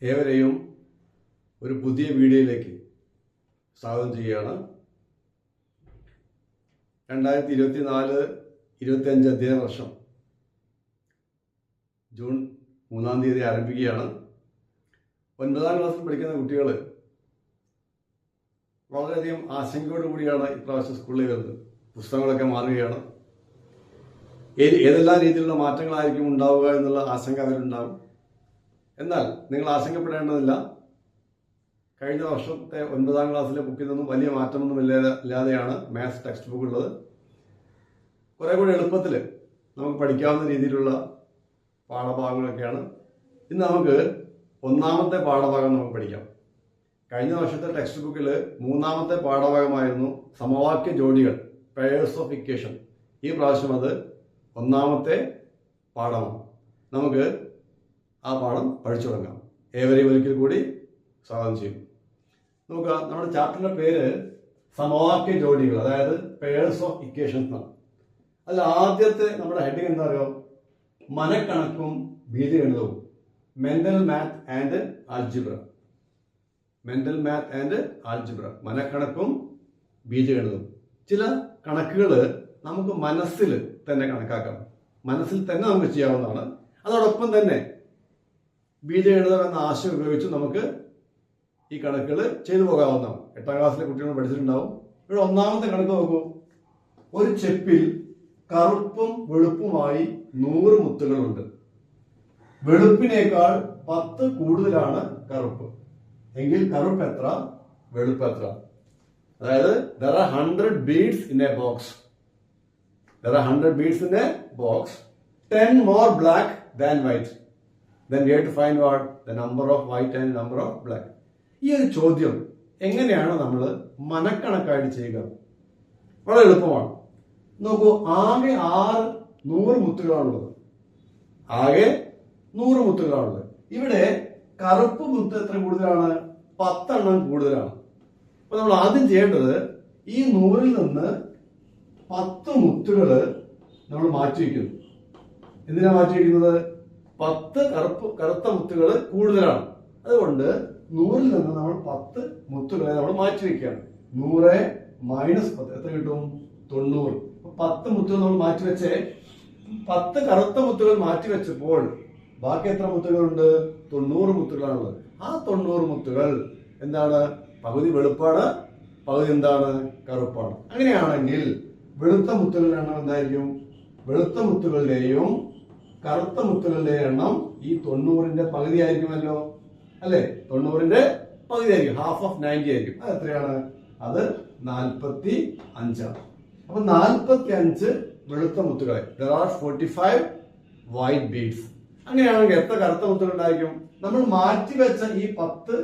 ഏവരെയും ഒരു പുതിയ വീഡിയോയിലേക്ക് സ്വാഗതം ചെയ്യുകയാണ്. 2024-25 അധ്യയന വർഷം ജൂൺ 3-ാം തീയതി ആരംഭിക്കുകയാണ്. 9ാം ക്ലാസ്സിൽ പഠിക്കുന്ന കുട്ടികൾ വളരെയധികം ആശങ്കയോടു കൂടിയാണ് ഇപ്രാവശ്യം സ്കൂളിൽ വരുന്നത്. പുസ്തകങ്ങളൊക്കെ മാറുകയാണ്. ഏതെല്ലാം രീതിയിലുള്ള മാറ്റങ്ങളായിരിക്കും ഉണ്ടാവുക എന്നുള്ള ആശങ്ക അവരുണ്ടാവും. എന്നാൽ നിങ്ങൾ ആശങ്കപ്പെടേണ്ടതില്ല. കഴിഞ്ഞ വർഷത്തെ 9ാം ക്ലാസ്സിലെ ബുക്കിൽ നിന്നും വലിയ മാറ്റമൊന്നും ഇല്ലാതെയാണ് മാത്സ് ടെക്സ്റ്റ് ബുക്ക് ഉള്ളത്. കുറെ കൂടി എളുപ്പത്തിൽ നമുക്ക് പഠിക്കാവുന്ന രീതിയിലുള്ള പാഠഭാഗങ്ങളൊക്കെയാണ്. ഇന്ന് നമുക്ക് 1ാമത്തെ പാഠഭാഗം നമുക്ക് പഠിക്കാം. കഴിഞ്ഞ വർഷത്തെ ടെക്സ്റ്റ് ബുക്കിൽ 3ാമത്തെ പാഠഭാഗമായിരുന്നു സമവാക്യ ജോഡികൾ, പെയേഴ്സ് ഓഫ് ഇക്വേഷൻ. ഈ പ്രാവശ്യം അത് 1ാമത്തെ പാഠമാണ്. നമുക്ക് ആ പാഠം പഠിച്ചു തുടങ്ങാം. ഏവരെയും ഒരിക്കൽ കൂടി സ്വാഗതം ചെയ്യും. നോക്കുക, നമ്മുടെ ചാപ്റ്ററിന്റെ പേര് സമവാക്യ ജോഡികൾ, അതായത് പെയേഴ്സ് ഓഫ് ഇക്വേഷൻസ് എന്നാണ്. അതിൽ ആദ്യത്തെ നമ്മുടെ ഹെഡിങ് എന്താ പറയുക? മനക്കണക്കും ബീജഗണിതവും, mental math and algebra. Mental math and algebra, മനക്കണക്കും ബീജഗണിതവും. ചില കണക്കുകൾ നമുക്ക് മനസ്സിൽ തന്നെ കണക്കാക്കാം, മനസ്സിൽ തന്നെ നമുക്ക് ചെയ്യാവുന്നതാണ്. അതോടൊപ്പം തന്നെ ബീജഗണിതം എന്ന ആശയം ഉപയോഗിച്ച് നമുക്ക് ഈ കണക്കുകൾ ചെയ്തു പോകാവുന്നതാണ്. 8ാം ക്ലാസ്സിലെ കുട്ടികൾ പഠിച്ചിട്ടുണ്ടാവും. ഇവിടെ 1ാമത്തെ കണക്ക് നോക്കൂ. ഒരു ചെപ്പിൽ കറുപ്പും വെളുപ്പുമായി 100 മുത്തുകളുണ്ട്. വെളുപ്പിനേക്കാൾ 10 കൂടുതലാണ് കറുപ്പ്. എങ്കിൽ കറുപ്പ് എത്ര, വെളുപ്പ് എത്ര? അതായത് there are 100 beads in a box. There are 100 beads in a box. 10 more black than white. Then we have to find what? The number of white and number of black. ഈ ഒരു ചോദ്യം എങ്ങനെയാണ് നമ്മൾ മനക്കണക്കായിട്ട് ചെയ്യുക? വളരെ എളുപ്പമാണ്. നോക്കൂ, ആകെ 100 മുത്തുകളാണുള്ളത്. ആകെ 100 മുത്തുകളാണുള്ളത്. ഇവിടെ കറുപ്പ് മുത്ത് എത്ര കൂടുതലാണ്? 10 എണ്ണം കൂടുതലാണ്. അപ്പൊ നമ്മൾ ആദ്യം ചെയ്യേണ്ടത് ഈ 100-ൽ നിന്ന് 10 മുത്തുകൾ നമ്മൾ മാറ്റിവെക്കുന്നു. എന്തിനാ മാറ്റിവെക്കുന്നത്? 10 കറുത്ത മുത്തുകൾ കൂടുതലാണ്. അതുകൊണ്ട് 100-ൽ നിന്ന് നമ്മൾ 10 മുത്തുകളെ നമ്മൾ മാറ്റിവെക്കുകയാണ്. 100 മൈനസ് 10 എത്ര കിട്ടും? 90. 10 മുത്തുകൾ നമ്മൾ മാറ്റിവെച്ചേ. 10 കറുത്ത മുത്തുകൾ മാറ്റിവെച്ചപ്പോൾ ബാക്കി എത്ര മുത്തുകളുണ്ട്? 90 മുത്തുകളാണുള്ളത്. ആ 90 മുത്തുകൾ എന്താണ്? പകുതി വെളുപ്പാണ്, പകുതി എന്താണ്? കറുപ്പാണ്. അങ്ങനെയാണെങ്കിൽ വെളുത്ത മുത്തുകളുടെ എണ്ണം എന്തായിരിക്കും? വെളുത്ത മുത്തുകളുടെയും കറുത്ത മുത്തുകളുടെ എണ്ണം ഈ 90-ന്റെ പകുതി ആയിരിക്കുമല്ലോ, അല്ലെ? 90-ന്റെ പകുതി ആയിരിക്കും, ഹാഫ് ഓഫ് 90 ആയിരിക്കും. അത് എത്രയാണ്? അത് 45 ആണ്. അപ്പൊ 45 വെളുത്ത മുത്തുകളെ, there are 45 white beads. അങ്ങനെയാണെങ്കിൽ എത്ര കറുത്ത മുത്തുകൾ ഉണ്ടായിരിക്കും? നമ്മൾ മാറ്റിവെച്ച ഈ 10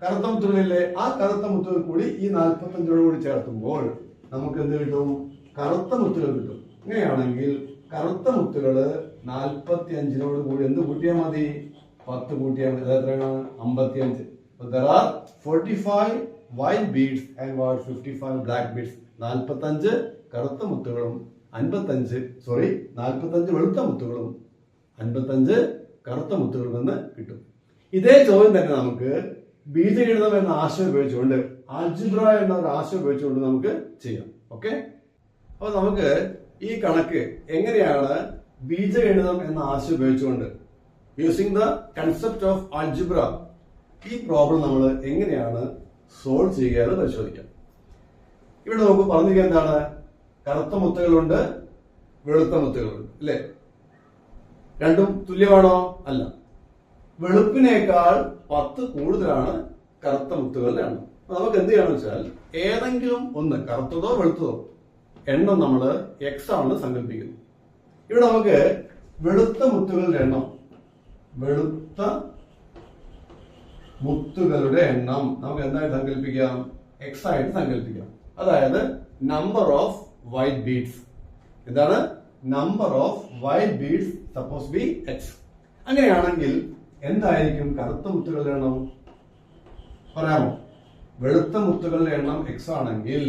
കറുത്ത മുത്തുകളിലെ ആ കറുത്ത മുത്തുകൾ കൂടി ഈ 45 കൂടി ചേർത്തുമ്പോൾ നമുക്ക് എന്ത് കിട്ടും? കറുത്ത മുത്തുകൾ കിട്ടും. അങ്ങനെയാണെങ്കിൽ കറുത്ത മുത്തുകള് 45-നോട് കൂടി എന്ത് കൂട്ടിയാൽ മതി? 10 കൂട്ടിയാൽ മതി. അത് എത്രയാണ്? 55. There are 45 white beads and 55 black beads. 45 കറുത്ത മുത്തുകളും 45 വെളുത്ത മുത്തുകളും 55 കറുത്ത മുത്തുകളിൽ നിന്ന് കിട്ടും. ഇതേ ചോദ്യം തന്നെ നമുക്ക് ബീജഗണിതം എന്ന ആശയം ഉപയോഗിച്ചുകൊണ്ട്, ആൽജിബ്ര എന്ന ഒരു ആശയം ഉപയോഗിച്ചുകൊണ്ട് നമുക്ക് ചെയ്യാം. ഓക്കെ, അപ്പൊ നമുക്ക് ഈ കണക്ക് എങ്ങനെയാണ് ബീജഗണിതം എന്ന ആശയം ഉപയോഗിച്ചുകൊണ്ട്, using the concept of algebra, ഈ പ്രോബ്ലം നമ്മൾ എങ്ങനെയാണ് സോൾവ് ചെയ്യുക എന്ന് പരിശോധിക്കാം. ഇവിടെ നമുക്ക് പറഞ്ഞിരിക്കുക എന്താണ്? കറുത്ത മുത്തുകളുണ്ട്, വെളുത്ത മുത്തുകളുണ്ട്, അല്ലെ? രണ്ടും തുല്യമാണോ? അല്ല. വെളുപ്പിനേക്കാൾ 10 കൂടുതലാണ് കറുത്ത മുത്തുകളുടെ എണ്ണം. നമുക്ക് എന്ത് ചെയ്യണമെന്ന് വെച്ചാൽ, ഏതെങ്കിലും ഒന്ന്, കറുത്തതോ വെളുത്തതോ, എണ്ണം നമ്മൾ എക്സ് ആണെന്ന് സങ്കല്പിക്കുന്നു. ഇവിടെ നമുക്ക് വെളുത്ത മുത്തുകളുടെ എണ്ണം നമുക്ക് എന്തായിട്ട് സങ്കല്പിക്കാം? എക്സ് ആയിട്ട് സങ്കല്പിക്കാം. അതായത് നമ്പർ ഓഫ് വൈറ്റ് ബീഡ്സ്. എന്താണ്? Number of white beads suppose B X. അങ്ങനെയാണെങ്കിൽ എന്തായിരിക്കും കറുത്ത മുത്തുകളുടെ എണ്ണം? പറയാമോ? വെളുത്ത മുത്തുകളുടെ എണ്ണം എക്സ് ആണെങ്കിൽ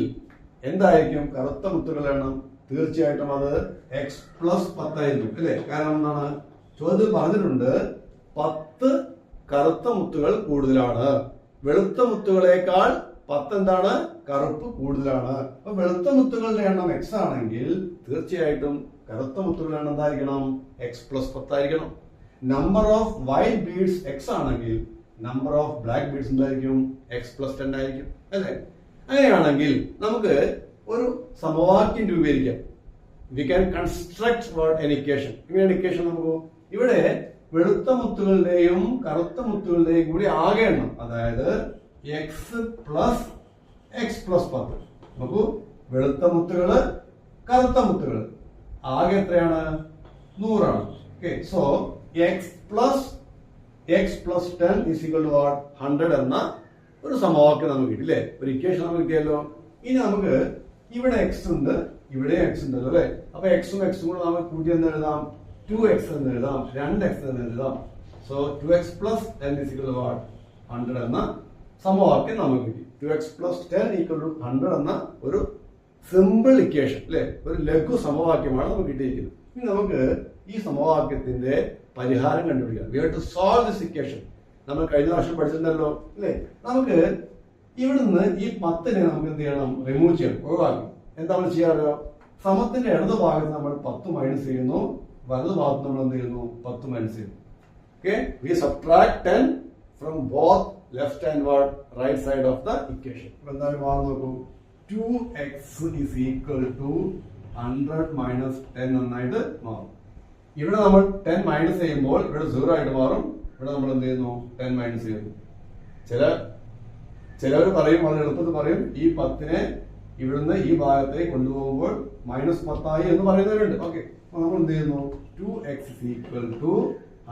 എന്തായിരിക്കും കറുത്ത മുത്തുകളുടെ എണ്ണം? തീർച്ചയായിട്ടും അത് എക്സ് പ്ലസ് 10 ആയിരിക്കും, അല്ലെ? കാരണം എന്താണ്? ചോദ്യത്തിൽ പറഞ്ഞിട്ടുണ്ട് 10 കറുത്ത മുത്തുകൾ കൂടുതലാണ്. വെളുത്ത മുത്തുകളേക്കാൾ 10 എന്താണ്? കറുപ്പ് കൂടുതലാണ്. അപ്പൊ വെളുത്ത മുത്തുകളുടെ എണ്ണം x ആണെങ്കിൽ തീർച്ചയായിട്ടും കറുത്ത മുത്തുകളുടെ എണ്ണം എന്തായിരിക്കണം? x+10 ആയിരിക്കണം. Number of white beads x ആണെങ്കിൽ നമ്പർ ഓഫ് ബ്ലാക്ക് ബീഡ്സ് എന്തായിരിക്കും? x+10 ആയിരിക്കും അല്ലേ? അങ്ങനെയാണെങ്കിൽ നമുക്ക് ഒരു സമവാക്യം രൂപീകരിക്കാം. We can construct an equation. ഇങ്ങനെ ഇക്വേഷൻ നമുക്ക് ഇവിടെ വെളുത്ത മുത്തുകളുടെയും കറുത്ത മുത്തുകളുടെയും കൂടി ആകെ എണ്ണം, അതായത് x+10. നോക്കൂ, വെളുത്ത മുത്തുകള് കറുത്ത മുത്തുകള് ആകെ എത്രയാണ്? 100 ആണ്. Okay, so x+10 is equal to what? 100 എന്ന ഒരു സമവാക്യം നമുക്ക് കിട്ടി അല്ലേ? ഒരു ഇക്വേഷൻ നമുക്ക് കിട്ടിയല്ലോ. ഇനി നമുക്ക് ഇവിടെ x ഉണ്ട്, ഇവിടെ x ഉണ്ടല്ലോ അല്ലെ? അപ്പൊ x ഉം കൂടെ നമുക്ക് കൂട്ടി എന്ന് എഴുതാം, 2x എന്ന് എഴുതാം, 2x എന്ന് എഴുതാം. So 2x+10 is equal to what? 100 എന്ന സമവാക്യം നമുക്ക് കിട്ടി. 2x+10 equal to 100 എന്ന ഒരു സിമ്പിൾ ഇക്വേഷൻ അല്ലെ? ഒരു ലഘു സമവാക്യമാണ് നമുക്ക് കിട്ടിയിരിക്കുന്നത്. ഇനി നമുക്ക് ഈ സമവാക്യത്തിന്റെ പരിഹാരം കണ്ടുപിടിക്കാം. We have to solve this equation. നമ്മൾ കഴിഞ്ഞ വർഷം പഠിച്ചിട്ടുണ്ടല്ലോ അല്ലേ? നമുക്ക് ഇവിടുന്ന് ഈ 10നെ നമുക്ക് എന്ത് ചെയ്യണം? റിമൂവ് ചെയ്യണം, ഒഴിവാക്കണം. എന്താ നമ്മൾ ചെയ്യാറോ? സമത്തിന്റെ ഇടത് ഭാഗത്ത് നമ്മൾ 10 മൈനസ് ചെയ്യുന്നു, വലത് ഭാഗത്ത് നമ്മൾ എന്ത് ചെയ്യുന്നു? 10 മൈനസ് ചെയ്യുന്നു. Okay, we subtract 10 from both left and right side of the equation. എന്താണ് മാറും നോക്കൂ, 2x is equal to 100 minus 10 എന്നായിട്ട് മാറും. ഇവിടെ നമ്മൾ 10 മൈനസ് ചെയ്യുമ്പോൾ ഇവിടെ 0 ആയിട്ട് മാറും. ഇവിടെ നമ്മൾ എന്ത് ചെയ്യുന്നു? 10 മൈനസ് ചെയ്യുന്നു. ചിലവർ പറയും, വളരെ എളുപ്പത്തിൽ പറയും, ഈ 10നെ ഇവിടുന്ന് ഈ ഭാഗത്തേക്ക് കൊണ്ടുപോകുമ്പോൾ -10 എന്ന് പറയുന്നവരുണ്ട്. ഓക്കെ, നമ്മൾ എന്ത് ചെയ്യുന്നു? 2x is equal to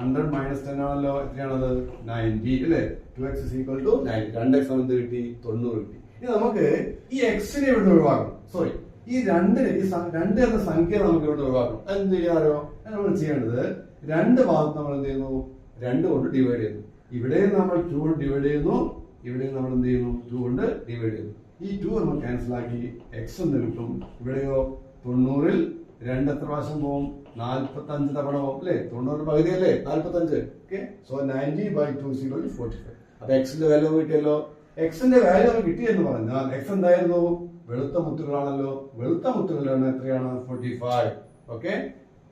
100 minus 10 ആണല്ലോ, എത്രയാണത്? 90 അല്ലേ? 2x is equal to 90. 2x എന്ത് കിട്ടി? 90 കിട്ടി. ഇനി നമുക്ക് ഈ എക്സിനെ ഇവിടെ ഒഴിവാക്കണം. സോറി, ഈ 2 എന്ന സംഖ്യ നമുക്ക് ഇവിടെ ഒഴിവാക്കണം. എന്ത് ചെയ്യാറോ? നമ്മൾ ചെയ്യേണ്ടത് 2 ഭാഗത്ത് നമ്മൾ എന്ത് ചെയ്യുന്നു? 2 കൊണ്ട് ഡിവൈഡ് ചെയ്യുന്നു. ഇവിടെയും നമ്മൾ 2 കൊണ്ട് ഡിവൈഡ് ചെയ്യുന്നു, ഇവിടെയും നമ്മൾ എന്ത് ചെയ്യുന്നു? 2 കൊണ്ട് ഡിവൈഡ് ചെയ്യുന്നു. ഈ 2 നമ്മൾ ക്യാൻസൽ ആക്കി എക്സ് എന്ന് കിട്ടും. ഇവിടെയോ 90ൽ 2 എത്ര പ്രാവശ്യം പോവും? 45 തവണ പോകും അല്ലേ? 90 പകുതി അല്ലേ? 45. Okay, so 90/2 is equal to 45. അപ്പൊ എക്സിന്റെ വാല്യൂ കിട്ടിയല്ലോ. എക്സിന്റെ വാല്യൂ കിട്ടി എന്ന് പറഞ്ഞാൽ എക്സ് എന്തായിരുന്നു? വെളുത്ത മുത്തുകളാണല്ലോ. വെളുത്ത മുത്തുകളുടെ എണ്ണം എത്രയാണ്? 45. Okay,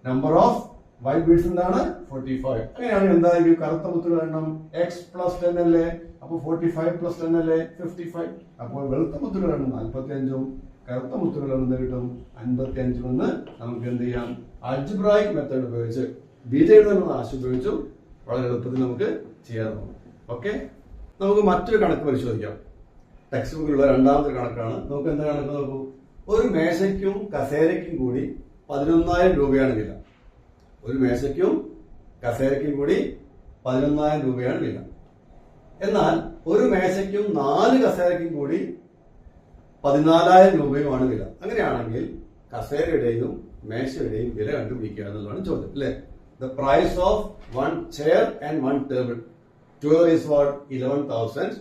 number of white beads എന്താണ്? 45. അങ്ങനെയാണെങ്കിൽ എന്തായിരിക്കും കറുത്ത മുത്തുകളുടെ എണ്ണം? x+10 അല്ലേ? അപ്പൊ 45 + 10 അല്ലേ? 55. അപ്പോൾ വെളുത്ത മുത്തുകളുടെ എണ്ണം 45ഉം കറുത്ത മുത്തുകളുടെ എണ്ണം കിട്ടും 55 എന്ന് നമുക്ക് എന്ത് ചെയ്യാം? ആൽജിബ്രായിക് മെത്തേഡ് ഉപയോഗിച്ച്, ബീജഗണിത ആശയം ഉപയോഗിച്ചും വളരെ എളുപ്പത്തിൽ നമുക്ക് ചെയ്യാവുന്നതാണ്. ഓക്കെ, നമുക്ക് മറ്റൊരു കണക്ക് പരിശോധിക്കാം. ടെക്സ്റ്റ് ബുക്കിലുള്ള രണ്ടാമത്തെ കണക്കാണ്. നമുക്ക് എന്താ കണക്ക് നോക്കൂ. ഒരു മേശയ്ക്കും കസേരയ്ക്കും കൂടി 11,000 രൂപയാണ് വില. ഒരു മേശയ്ക്കും കസേരയ്ക്കും കൂടി 11,000 രൂപയാണ് വില. എന്നാൽ ഒരു മേശയ്ക്കും 4 കസേരയ്ക്കും കൂടി 14,000 രൂപയുമാണ് വില. അങ്ങനെയാണെങ്കിൽ കസേരയുടെയും മേശയുടെയും വില കണ്ടുപിടിക്കുക എന്നുള്ളതാണ് ചോദ്യം അല്ലേ? The price of 1 chair and 1 table together is what? 11,000.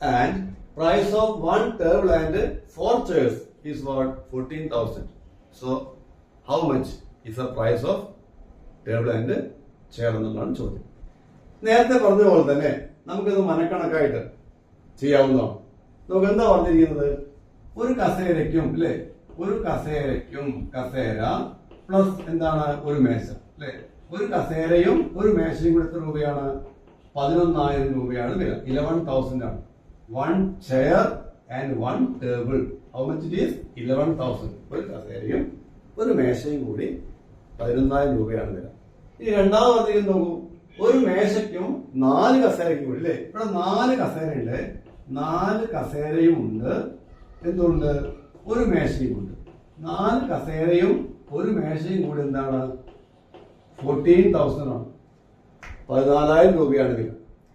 And price of 1 table and 4 chairs is what? 14,000. So how much is the price of table and chair എന്നുള്ളതാണ് ചോദ്യം. നേരത്തെ പറഞ്ഞ പോലെ തന്നെ നമുക്കിത് മനക്കണക്കായിട്ട് ചെയ്യാവുന്നതാണ്. നമുക്ക് എന്താ പറഞ്ഞിരിക്കുന്നത്? ഒരു കസേരയ്ക്കും അല്ലെ, ഒരു കസേരയ്ക്കും കസേര പ്ലസ് എന്താണ്? ഒരു മേശ അല്ലെ? ഒരു കസേരയും ഒരു മേശയും കൂടി എത്ര രൂപയാണ്? 11,000 രൂപയാണ് വില. 11,000 ആണ്. 1 chair and 1 table. How much it is? 11,000. ഒരു കസേരയും ഒരു മേശയും കൂടി 11,000 രൂപയാണ് വില. ഇനി രണ്ടാമത് അധികം നോക്കൂ. ഒരു മേശയ്ക്കും 4 കസേരയ്ക്കും കൂടി അല്ലേ? ഇവിടെ 4 കസേരയുണ്ട്, 4 കസേരയും ഉണ്ട്, എന്തുണ്ട്? ഒരു മേശയും ഉണ്ട്. 4 കസേരയും ഒരു മേശയും കൂടി എന്താണ്? 14,000 ആണ്. 14,000 രൂപയാണ് വില.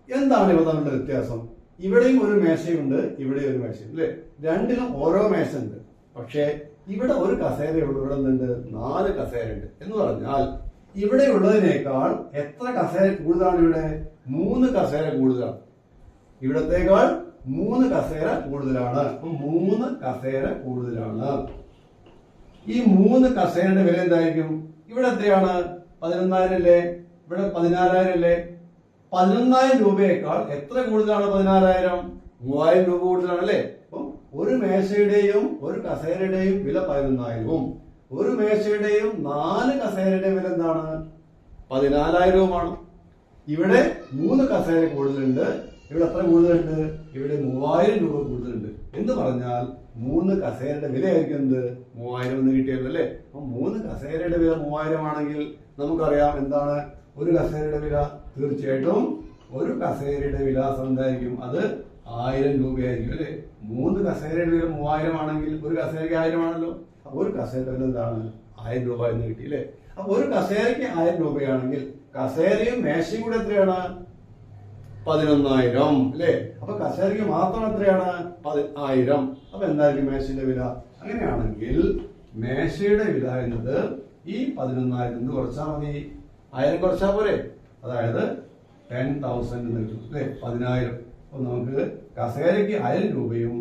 എന്താണ് ഇവ തമ്മിലുള്ള വ്യത്യാസം? ഇവിടെയും ഒരു മേശയുണ്ട്, ഇവിടെ ഒരു മേശയും അല്ലെ? രണ്ടിലും ഓരോ മേശ ഉണ്ട്. പക്ഷേ ഇവിടെ ഒരു കസേരയുള്ളൂ, ഇവിടെ എന്തുണ്ട്? 4 കസേരയുണ്ട്. എന്ന് പറഞ്ഞാൽ ഇവിടെ ഉള്ളതിനേക്കാൾ എത്ര കസേര കൂടുതലാണ്? ഇവിടെ 3 കസേര കൂടുതലാണ്. ഇവിടത്തേക്കാൾ 3 കസേര കൂടുതലാണ്. അപ്പൊ 3 കസേര കൂടുതലാണ്. ഈ 3 കസേരയുടെ വില എന്തായിരിക്കും? ഇവിടെ എത്രയാണ്? 11,000 അല്ലേ? ഇവിടെ 14,000 അല്ലേ? 11,000 രൂപയേക്കാൾ എത്ര കൂടുതലാണ് 14,000? 3,000 രൂപ കൂടുതലാണ് അല്ലേ? അപ്പം ഒരു മേശയുടെയും ഒരു കസേരയുടെയും വില 11,000-ഉം ഒരു മേശയുടെയും 4 കസേരയുടെയും വില എന്താണ്? 14,000-ഉമാണ്. ഇവിടെ 3 കസേര കൂടുതലുണ്ട്. ഇവിടെ എത്ര കൂടുതലുണ്ട്? ഇവിടെ 3,000 രൂപ കൂടുതലുണ്ട്. എന്ന് പറഞ്ഞാൽ 3 കസേരയുടെ വില ആയിരിക്കും എന്ത്? 3,000 എന്ന് കിട്ടിയല്ലോ അല്ലേ? അപ്പൊ 3 കസേരയുടെ വില 3,000 ആണെങ്കിൽ നമുക്കറിയാം എന്താണ് ഒരു കസേരയുടെ വില? തീർച്ചയായിട്ടും ഒരു കസേരയുടെ വില എന്തായിരിക്കും? അത് 1,000 രൂപയായിരിക്കും അല്ലെ? 3 കസേരയുടെ വില 3,000 ആണെങ്കിൽ ഒരു കസേരയ്ക്ക് 1,000 ആണല്ലോ. അപ്പൊ ഒരു കസേരയുടെ വില എന്താണ്? 1,000 രൂപ എന്ന് കിട്ടി അല്ലെ? അപ്പൊ ഒരു കസേരയ്ക്ക് 1,000 രൂപയാണെങ്കിൽ കസേരയും മേശയും കൂടെ എത്രയാണ്? 11,000 അല്ലെ? അപ്പൊ കസേരയ്ക്ക് മാത്രം എത്രയാണ്? 1,000. അപ്പൊ എന്തായിരിക്കും മേശയുടെ വില? അങ്ങനെയാണെങ്കിൽ മേശയുടെ വില എന്നത് ഈ 11,000 എന്ന് കുറച്ചാൽ മതി. 1,000 കുറച്ചാൽ പോരെ? അതായത് 10,000 എന്ന് കിട്ടും അല്ലെ? 10,000. അപ്പൊ നമുക്ക് കസേരയ്ക്ക് 1,000 രൂപയും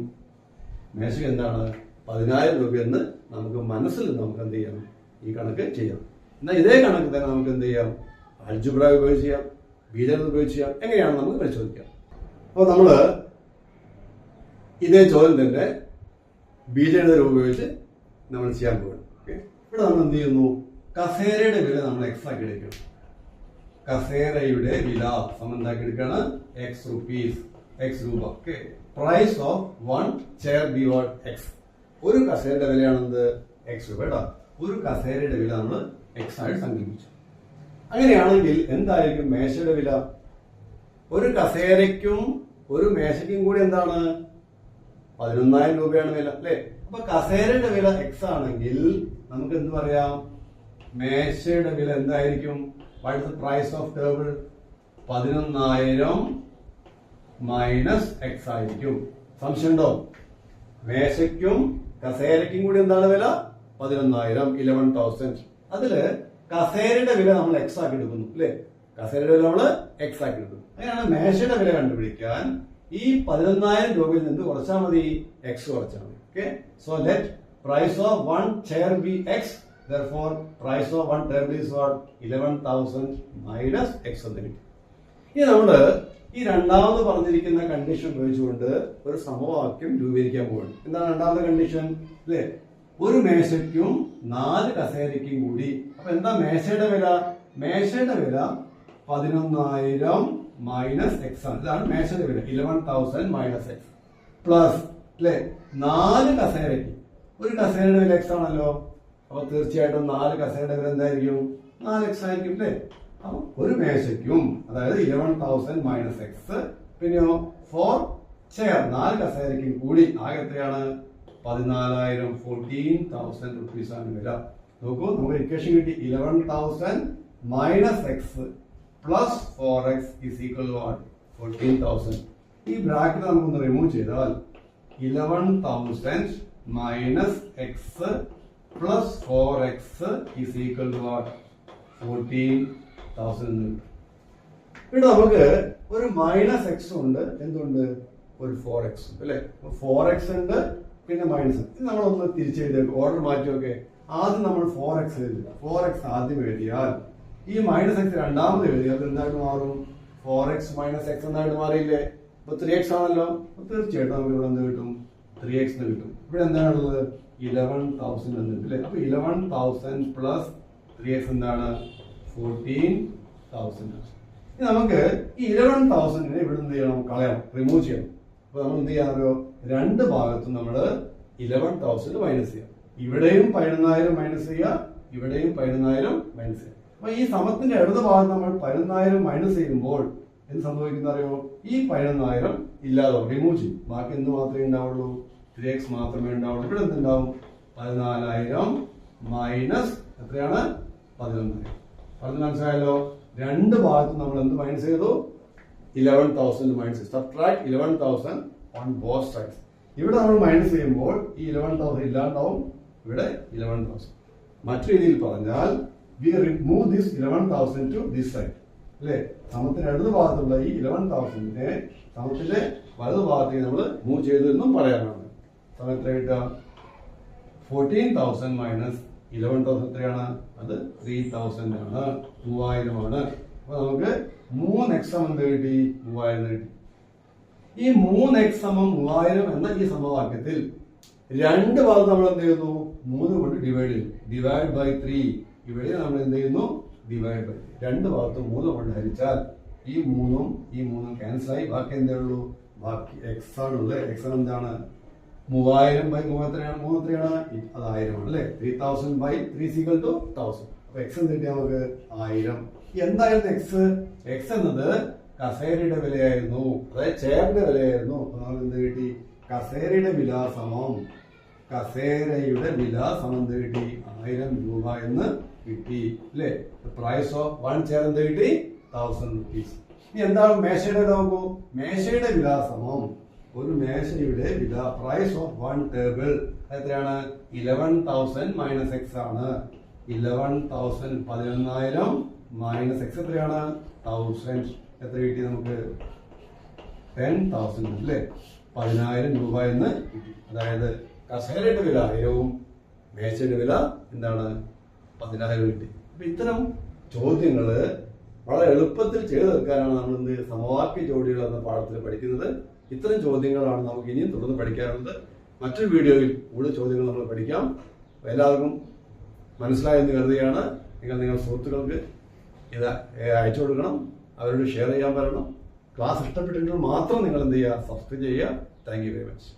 മേശയ്ക്ക് എന്താണ്? 10,000 രൂപയെന്ന് നമുക്ക് മനസ്സിൽ നമുക്ക് എന്ത് ചെയ്യാം? ഈ കണക്ക് ചെയ്യാം. എന്നാൽ ഇതേ കണക്ക് തന്നെ നമുക്ക് എന്ത് ചെയ്യാം? ആൽജിബ്ര ഉപയോഗിച്ച് ചെയ്യാം, ബീജഗണിതം ഉപയോഗിച്ച് ചെയ്യാം. എങ്ങനെയാണ് നമുക്ക് പരിശോധിക്കാം. അപ്പോൾ നമ്മള് ഇതേ ചോദ്യം തന്നെ ബീജഗണിതം ഉപയോഗിച്ച് നമ്മൾ ചെയ്യാൻ പോകുന്നു. ഓക്കെ, ഇവിടെ നമ്മൾ എന്ത് ചെയ്യുന്നു? കസേരയുടെ വില നമ്മൾ എക്സ് ആക്കി എടുക്കണം. കസേരയുടെ വില എന്താക്കി എടുക്കുകയാണ്? എക്സ് റുപ്പീസ്, എക്സ് രൂപ. Okay, price of 1 chair be what x. ഒരു കസേരയുടെ വിലയാണെന്ത്? എക്സ് രൂപ. കേട്ടോ, ഒരു കസേരയുടെ വില നമ്മൾ എക്സ് ആയിട്ട് സങ്കല്പിച്ചു. അങ്ങനെയാണെങ്കിൽ എന്തായിരിക്കും മേശയുടെ വില? ഒരു കസേരയ്ക്കും ഒരു മേശയ്ക്കും കൂടി എന്താണ്? 11,000 രൂപയാണ് വില അല്ലെ? അപ്പൊ കസേരയുടെ വില എക്സ് ആണെങ്കിൽ നമുക്ക് എന്ത് പറയാം? മേശയുടെ വില എന്തായിരിക്കും? What is the price of table? 11,000 minus x ആയിരിക്കും. സംശയമുണ്ടോ? മേശയ്ക്കും കസേരയ്ക്കും കൂടി എന്താണ് വില? 11,000, 11,000. അതില് കസേരയുടെ വില നമ്മൾ എക്സ് ആക്കി എടുക്കുന്നു അല്ലെ? കസേരയുടെ വില നമ്മൾ എക്സ് ആക്കി എടുക്കുന്നു. അങ്ങനെയാണ് മേശയുടെ വില കണ്ടുപിടിക്കാൻ ഈ 11,000 രൂപയിൽ നിന്ന് കുറച്ചാൽ മതി, എക്സ് കുറച്ചാൽ മതി. Okay, so let price of 1 chair be x. therefore price of 1 table is what? 11,000 minus x എന്ന് കിട്ടി. ഇനി നമ്മള് ഈ രണ്ടാമത് പറഞ്ഞിരിക്കുന്ന കണ്ടീഷൻ ഉപയോഗിച്ചുകൊണ്ട് ഒരു സമവാക്യം രൂപീകരിക്കാൻ പോകുന്നു. എന്താണ് രണ്ടാമത്തെ കണ്ടീഷൻ അല്ലേ? ഒരു മേശയ്ക്കും 4 കസേരയ്ക്കും കൂടി. അപ്പൊ എന്താ മേശയുടെ വില? മേശയുടെ വില 11,000 മൈനസ് എക്സ് ആണ്. ഇതാണ് മേശയുടെ വില, 11,000 മൈനസ് എക്സ് പ്ലസ് അല്ലെ 4 കസേരയ്ക്ക്. ഒരു കസേരയുടെ വില എക്സ് ആണല്ലോ. അപ്പൊ തീർച്ചയായിട്ടും 4 കസേരയുടെ വില എന്തായിരിക്കും? 4x ആയിരിക്കും അല്ലേ? അപ്പൊ ഒരു മേശയ്ക്കും അതായത് 11,000 മൈനസ് എക്സ്, പിന്നെയോ 4 ചെയർ 4 കസേരയ്ക്കും കൂടി ആകെ എത്രയാണ്? 14,000, 14,000 റുപ്പീസ് ആണ് വില. നോക്കൂ, നമുക്ക് ഇക്വേഷൻ കിട്ടി. 11,000 minus X plus 4x is equal to what? 14,000. ഈ ബ്രാക്കറ്റ് നമുക്കൊന്ന് റിമൂവ് ചെയ്താൽ 11,000 minus X plus 4x is equal to what? 14,000. ഇവിടെ നമുക്ക് ഒരു മൈനസ് എക്സ് ഉണ്ട്, എന്തുണ്ട്? ഒരു 4x അല്ലെ? 4x ഉണ്ട്, പിന്നെ മൈനസ്. ഇത് നമ്മളൊന്ന് തിരിച്ചെഴുതി ഓർഡർ മാറ്റി നോക്കെ. ആദ്യം നമ്മൾ 4x എഴുതുക. 4x ആദ്യം എഴുതിയാൽ ഈ മൈനസ് എക്സ് രണ്ടാമത് എഴുതിയാൽ എന്തായിട്ട് മാറും? 4x മൈനസ് എക്സ് എന്നായിട്ട് മാറിയില്ലേ? ഇപ്പൊ 3x ആണല്ലോ. തീർച്ചയായിട്ടും നമുക്ക് ഇവിടെ എന്ത് കിട്ടും? 3x എന്ന് കിട്ടും. ഇവിടെ എന്താണുള്ളത്? 11,000 എന്നുണ്ട് അല്ലെ? അപ്പൊ 11,000 പ്ലസ് 3x എന്താണ്? 14,000. ഇനി നമുക്ക് ഈ 11,000 ഇവിടെ എന്ത് ചെയ്യണം? കളയണം, റിമൂവ് ചെയ്യണം. അപ്പൊ നമ്മൾ എന്ത് ചെയ്യാറോ? രണ്ട് ഭാഗത്തും നമ്മൾ 11,000 മൈനസ് ചെയ്യാം. ഇവിടെയും 11,000 മൈനസ് ചെയ്യുക, ഇവിടെയും 11,000 മൈനസ് ചെയ്യുക. അപ്പൊ ഈ സമത്തിന്റെ ഇടത് ഭാഗത്ത് നമ്മൾ 11,000 മൈനസ് ചെയ്യുമ്പോൾ എന്ത് സംഭവിക്കുന്ന അറിയോ? ഈ 11,000 ഇല്ലാതാവും, റിമൂവ് ചെയ്യും. ബാക്കി എന്ത് മാത്രമേ ഉണ്ടാവുള്ളൂ? 3x മാത്രമേ ഉണ്ടാവുള്ളൂ. ഇവിടെ എന്തുണ്ടാവും? 14,000 മൈനസ് എത്രയാണ്? 11,000. പറഞ്ഞ് മനസ്സിലായല്ലോ? രണ്ട് ഭാഗത്തും നമ്മൾ എന്ത് മൈനസ് ചെയ്തു? 11,000 minus. Subtract 11,000 on both sides. ഇവിടെ നമ്മൾ മൈനസ് ചെയ്യുമ്പോൾ ഈ 11,000 ഇല്ലാണ്ടാവും, ഇവിടെ 11,000. മറ്റു രീതിയിൽ പറഞ്ഞാൽ we remove this 11,000 to this side അല്ലേ? സമത്തിന്റെ ഇടത് ഭാഗത്തുള്ള ഈ 11,000നെ സമത്തിന്റെ വലതു ഭാഗത്തേക്ക് നമ്മൾ മൂവ് ചെയ്തു എന്നും പറയാനാണ്. സമയത്ത് കിട്ടുക 14,000 മൈനസ് 11,000 എത്രയാണ്? അത് 3,000 ആണ്, 3,000 ആണ്. അപ്പൊ നമുക്ക് 3x സമം എന്ത് കിട്ടി? 3000 കിട്ടി. ഈ 3x സമം 3000 എന്ന ഈ സമവാക്യത്തിൽ രണ്ട് ഭാഗത്ത് നമ്മൾ എന്ത് ചെയ്യുന്നു? 3 കൊണ്ട് ഡിവൈഡ് ചെയ്യുന്നു. Divide by 3. ഇവിടെ നമ്മൾ എന്ത് ചെയ്യുന്നു? Divide by 3. രണ്ട് ഭാഗത്തും 3 കൊണ്ട് ഹരിച്ചാൽ ഈ 3ഉം ക്യാൻസൽ ആയി. ബാക്കി എന്തേ ഉള്ളൂ? ബാക്കി എക്സ് ആണുള്ളത്. എക്സ് എന്താണ്? 3000 ബൈ 3 എത്രയാണ്? അത് 1000 ആണ് അല്ലെ? 3000 ബൈ 3 ഈക്വൽ ടു 1000. അപ്പൊ എക്സ് എന്ത് കിട്ടിയാൽ നമുക്ക്? 1000. എന്തായിരുന്നു എക്സ്? എക്സ് എന്നത് കസേരയുടെ വിലയായിരുന്നു, അതായത് ചെയറിന്റെ വിലയായിരുന്നു. അപ്പൊ നമ്മൾ എന്ത് കിട്ടി? കസേരയുടെ വില സമം എന്ത് കിട്ടി? 1000 രൂപ എന്ന് കിട്ടി അല്ലെ? പ്രൈസ് ഓഫ് 1 ചെയർ എന്ത് കിട്ടി? 1000 rupees. ഇനി എന്താണ് മേശയുടെ വില? നോക്കൂ. മേശയുടെ വില സമം ഒരു മേശയുടെ വില പ്രൈസ് ഓഫ് 1 ടേബിൾ എത്രയാണ്? 11,000 മൈനസ് എക്സ് ആണ്. 11,000 11,000 മൈനസ് എക്സ് എത്രയാണ്? 1000. എത്ര കിട്ടി നമുക്ക്? 10,000 അല്ലേ? 10,000 രൂപ എന്ന് കിട്ടി. അതായത് കസേരയുടെ വില 1000ഉം മേശയുടെ വില എന്താണ്? 10,000 കിട്ടി. അപ്പൊ ഇത്തരം ചോദ്യങ്ങള് വളരെ എളുപ്പത്തിൽ ചെയ്തു തീർക്കാനാണ് നമ്മൾ എന്ത് സമവാക്യ ജോഡികൾ എന്ന പാഠത്തിൽ പഠിക്കുന്നത്. ഇത്തരം ചോദ്യങ്ങളാണ് നമുക്ക് ഇനിയും തുടർന്ന് പഠിക്കാറുള്ളത്. മറ്റൊരു വീഡിയോയിൽ കൂടുതൽ ചോദ്യങ്ങൾ നമ്മൾ പഠിക്കാം. എല്ലാവർക്കും മനസ്സിലായെന്ന് കരുതുകയാണ്. നിങ്ങളുടെ സുഹൃത്തുക്കൾക്ക് ഇത് അയച്ചു കൊടുക്കണം, അവരോട് ഷെയർ ചെയ്യാൻ പറയണം. ക്ലാസ് ഇഷ്ടപ്പെട്ടിട്ടുണ്ടെങ്കിൽ മാത്രം നിങ്ങൾ എന്ത് ചെയ്യുക? സബ്സ്ക്രൈബ് ചെയ്യുക. Thank you very much.